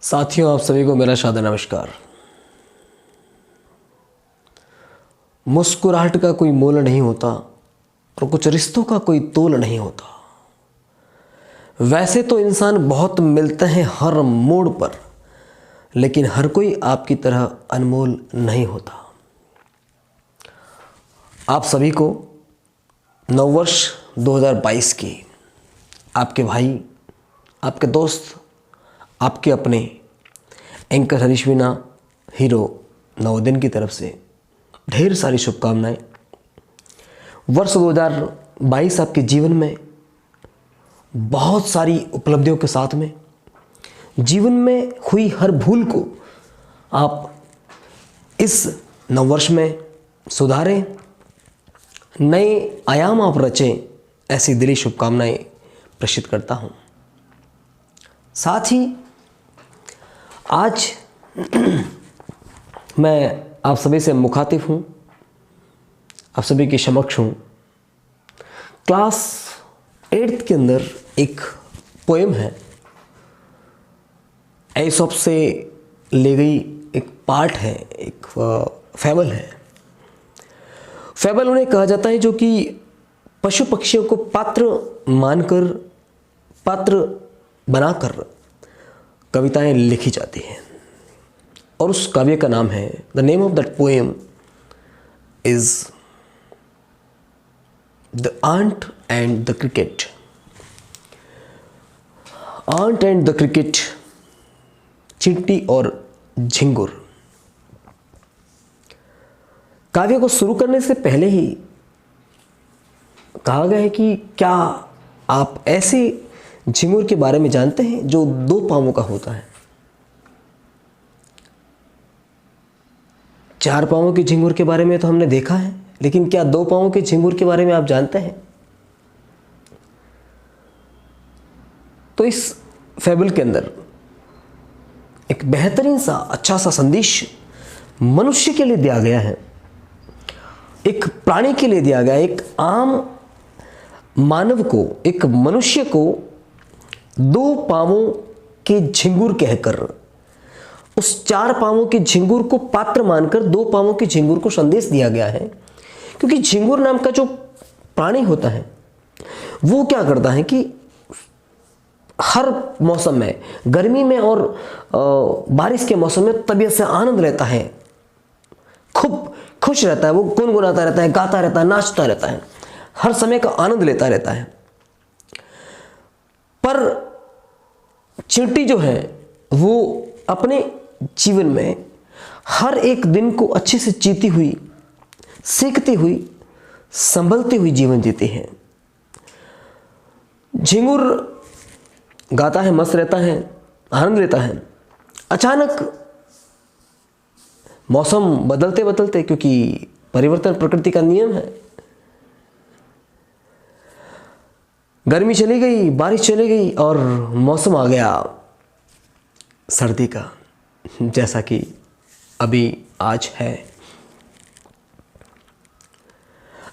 साथियों, आप सभी को मेरा सादर नमस्कार। मुस्कुराहट का कोई मोल नहीं होता और कुछ रिश्तों का कोई तोल नहीं होता। वैसे तो इंसान बहुत मिलते हैं हर मोड़ पर, लेकिन हर कोई आपकी तरह अनमोल नहीं होता। आप सभी को नववर्ष 2022 की आपके भाई, आपके दोस्त, आपके अपने एंकर हरीश मीना हीरो नवोदय की तरफ से ढेर सारी शुभकामनाएं। वर्ष 2022 आपके जीवन में बहुत सारी उपलब्धियों के साथ में, जीवन में हुई हर भूल को आप इस नववर्ष में सुधारें, नए आयाम आप रचें, ऐसी दिली शुभकामनाएं प्रेषित करता हूं। साथ ही आज मैं आप सभी से मुखातिब हूँ, आप सभी के समक्ष हूँ। क्लास 8th के अंदर एक पोएम है, ऐसोप से ले गई एक पार्ट है, एक फैबल है। फैबल उन्हें कहा जाता है जो कि पशु पक्षियों को पात्र मानकर, पात्र बनाकर कविताएं लिखी जाती हैं, और उस काव्य का नाम है, the name of that poem is the ant and the cricket. Ant and the cricket, चींटी और झिंगुर। काव्य को शुरू करने से पहले ही कहा गया है कि क्या आप ऐसे झिंगुर के बारे में जानते हैं जो 2 पांवों का होता है। 4 पांवों के झिंगुर के बारे में तो हमने देखा है, लेकिन क्या 2 पांवों के झिंगुर के बारे में आप जानते हैं? तो इस फेबल के अंदर एक बेहतरीन सा अच्छा सा संदेश मनुष्य के लिए दिया गया है, एक प्राणी के लिए दिया गया है। एक आम मानव को, एक मनुष्य को 2 पांवों के झिंगुर कहकर, उस 4 पांवों के झिंगुर को पात्र मानकर 2 पांवों के झिंगुर को संदेश दिया गया है। क्योंकि झिंगुर नाम का जो प्राणी होता है वो क्या करता है कि हर मौसम में, गर्मी में और बारिश के मौसम में तबीयत से आनंद लेता है, खूब खुश रहता है, वो गुनगुनाता रहता है, गाता रहता है, नाचता रहता है, हर समय का आनंद लेता रहता है। पर चींटी जो है वो अपने जीवन में हर एक दिन को अच्छे से जीती हुई, सीखती हुई, संभलती हुई जीवन जीती है। झिंगुर गाता है, मस्त रहता है, आनंद लेता है। अचानक मौसम बदलते बदलते, क्योंकि परिवर्तन प्रकृति का नियम है, गर्मी चली गई, बारिश चली गई और मौसम आ गया सर्दी का, जैसा कि अभी आज है।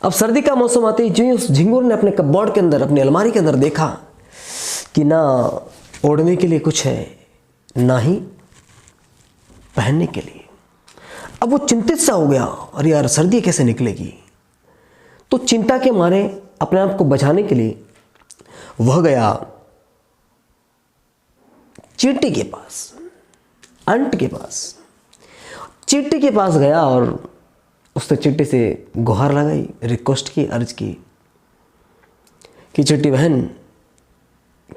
अब सर्दी का मौसम आते ही जो ही उस झिंगुर ने अपने कपबोर्ड के अंदर, अपनी अलमारी के अंदर देखा कि ना ओढ़ने के लिए कुछ है, ना ही पहनने के लिए। अब वो चिंतित सा हो गया, अरे यार सर्दी कैसे निकलेगी। तो चिंता के मारे अपने आप को बचाने के लिए वह गया चींटी के पास, अंट के पास। चींटी के पास गया और उसने चींटी से गुहार लगाई, रिक्वेस्ट की, अर्ज की कि चींटी बहन,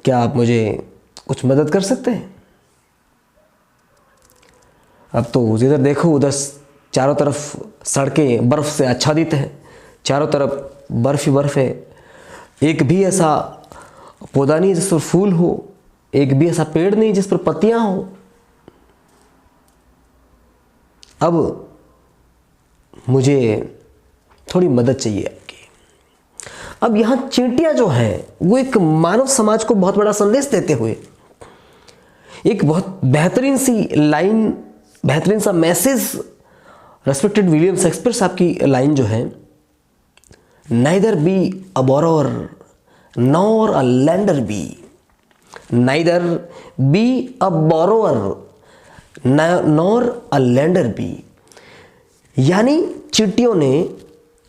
क्या आप मुझे कुछ मदद कर सकते हैं? अब तो जिधर देखो उधर चारों तरफ सड़कें बर्फ से आच्छादित हैं, चारों तरफ बर्फ ही बर्फ है। एक भी ऐसा पौधा नहीं जिस पर फूल हो, एक भी ऐसा पेड़ नहीं जिस पर पत्तियां हो। अब मुझे थोड़ी मदद चाहिए आपकी। अब यहां चींटियां जो हैं वो एक मानव समाज को बहुत बड़ा संदेश देते हुए एक बहुत बेहतरीन सी लाइन, बेहतरीन सा मैसेज, रेस्पेक्टेड विलियम शेक्सपियर साहब की लाइन जो है, neither be a borrower nor a lender be, neither be a borrower nor a lender be। यानी चींटियों ने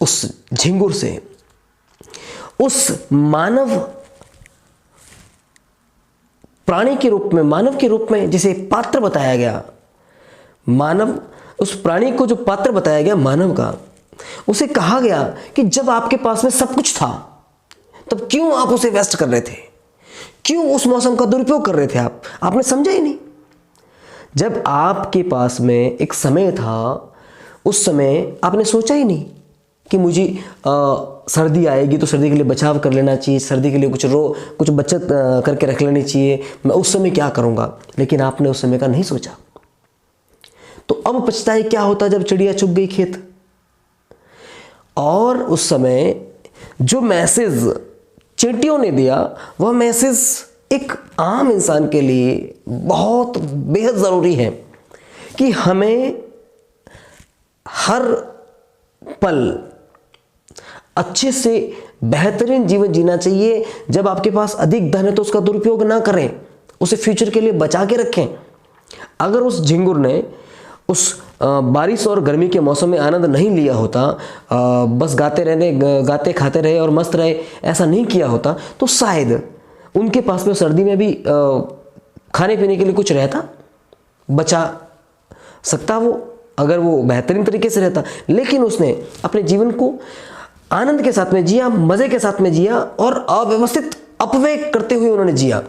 उस झिंगुर से उस मानव प्राणी के रूप में, मानव के रूप में जिसे पात्र बताया गया, मानव, उस प्राणी को जो पात्र बताया गया मानव का, उसे कहा गया कि जब आपके पास में सब कुछ था तब क्यों आप उसे वेस्ट कर रहे थे, क्यों उस मौसम का दुरुपयोग कर रहे थे आपने समझा ही नहीं। जब आपके पास में एक समय था, उस समय आपने सोचा ही नहीं कि मुझे सर्दी आएगी तो सर्दी के लिए बचाव कर लेना चाहिए, सर्दी के लिए कुछ बचत करके रख लेनी चाहिए, मैं उस समय क्या करूँगा, लेकिन आपने उस समय का नहीं सोचा। तो अब पछताए क्या होता जब चिड़िया चुग गई खेत। और उस समय जो मैसेज चींटियों ने दिया, वह मैसेज एक आम इंसान के लिए बहुत बेहद ज़रूरी है कि हमें हर पल अच्छे से बेहतरीन जीवन जीना चाहिए। जब आपके पास अधिक धन है तो उसका दुरुपयोग ना करें, उसे फ्यूचर के लिए बचा के रखें। अगर उस झिंगुर ने उस बारिश और गर्मी के मौसम में आनंद नहीं लिया होता, बस गाते खाते रहे और मस्त रहे, ऐसा नहीं किया होता, तो शायद उनके पास में सर्दी में भी खाने पीने के लिए कुछ रहता, बचा सकता वो, अगर वो बेहतरीन तरीके से रहता। लेकिन उसने अपने जीवन को आनंद के साथ में जिया, मजे के साथ में जिया और अव्यवस्थित अपव्यय करते हुए उन्होंने जिया।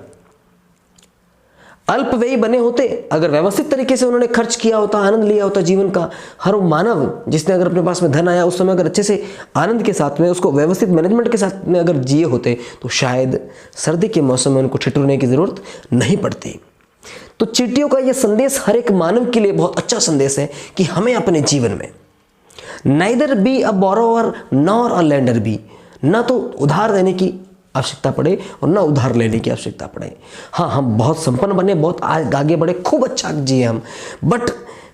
अल्पव्ययी बने होते, अगर व्यवस्थित तरीके से उन्होंने खर्च किया होता, आनंद लिया होता जीवन का, हर मानव जिसने अगर अपने पास में धन आया उस समय अगर अच्छे से आनंद के साथ में उसको व्यवस्थित मैनेजमेंट के साथ में अगर जिए होते तो शायद सर्दी के मौसम में उनको ठिठुरने की जरूरत नहीं पड़ती। तो चींटियों का यह संदेश हर एक मानव के लिए बहुत अच्छा संदेश है कि हमें अपने जीवन में neither be a borrower nor a lender be, ना तो उधार देने की आवश्यकता पड़े और ना उधार लेने की आवश्यकता पड़े। हाँ, हम बहुत संपन्न बने, बहुत आगे बढ़े, खूब अच्छा जिए हम, बट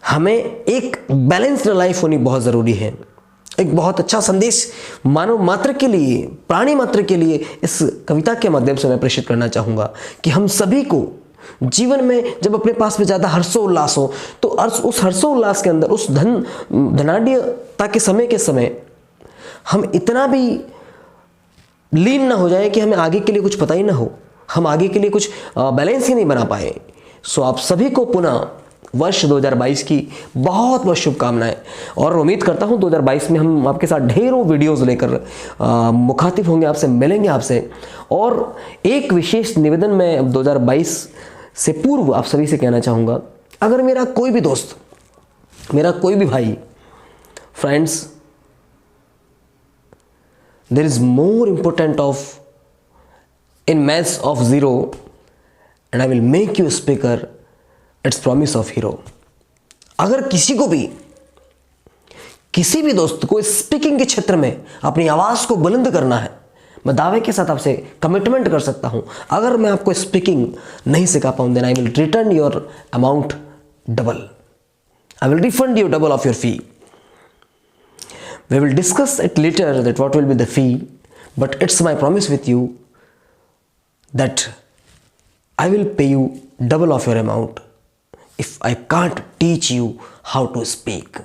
हमें एक बैलेंस्ड लाइफ होनी बहुत ज़रूरी है। एक बहुत अच्छा संदेश मानव मात्र के लिए, प्राणी मात्र के लिए इस कविता के माध्यम से मैं प्रेषित करना चाहूँगा कि हम सभी को जीवन में जब अपने पास में ज़्यादा हर्षोल्लास हो तो उस हर्षोल्लास के अंदर, उस धनाढ्यता के समय हम इतना भी लीन ना हो जाए कि हमें आगे के लिए कुछ पता ही ना हो, हम आगे के लिए कुछ बैलेंस ही नहीं बना पाए। सो आप सभी को पुनः वर्ष 2022 की बहुत बहुत शुभकामनाएं, और उम्मीद करता हूं 2022 में हम आपके साथ ढेरों वीडियोस लेकर मुखातिब होंगे, आपसे मिलेंगे आपसे। और एक विशेष निवेदन मैं 2022 से पूर्व आप सभी से कहना चाहूँगा, अगर मेरा कोई भी दोस्त, मेरा कोई भी भाई, friends, there is more important of in maths of 0 and I will make you a speaker, it's promise of hero। अगर किसी को भी, किसी भी दोस्त को स्पीकिंग के क्षेत्र में अपनी आवाज़ को बुलंद करना है, मैं दावे के साथ आपसे कमिटमेंट कर सकता हूं, अगर मैं आपको स्पीकिंग नहीं सिखा पाऊं then I will return your amount double, I will refund you double of your fee. We will discuss it later that what will be the fee, but it's my promise with you that I will pay you double of your amount if I can't teach you how to speak।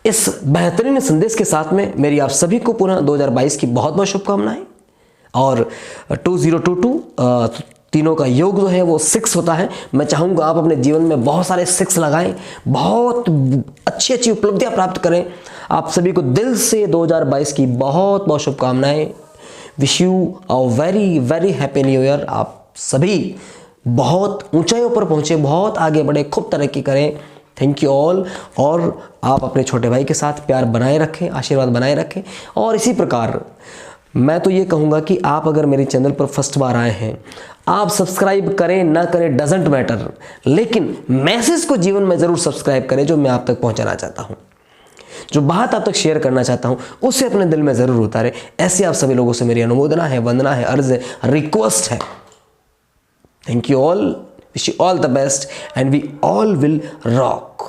इस बेहतरीन संदेश के साथ में मेरी आप सभी को पुनः 2022 की बहुत बहुत शुभकामनाएं। और 2022 तीनों का योग जो है वो 6 होता है। मैं चाहूँगा आप अपने जीवन में बहुत सारे 6 लगाएं, बहुत अच्छी अच्छी उपलब्धियां प्राप्त करें। आप सभी को दिल से 2022 की बहुत बहुत शुभकामनाएं। Wish you a very very happy new year. आप सभी बहुत ऊंचाइयों पर पहुँचे, बहुत आगे बढ़े, खूब तरक्की करें। Thank you all. और आप अपने छोटे भाई के साथ प्यार बनाए रखें, आशीर्वाद बनाए रखें। और इसी प्रकार मैं तो ये कहूँगा कि आप अगर मेरे चैनल पर फर्स्ट बार आए हैं, आप सब्सक्राइब करें ना करें डजेंट मैटर, लेकिन मैसेज को जीवन में ज़रूर सब्सक्राइब करें जो मैं आप तक पहुँचाना चाहता हूँ, जो बात आप तक शेयर करना चाहता हूँ उसे अपने दिल में ज़रूर उतारें। ऐसे आप सभी लोगों से मेरी अनुमोदना है, वंदना है, अर्ज है, रिक्वेस्ट है। Thank you all, wish you all the best and we all will rock.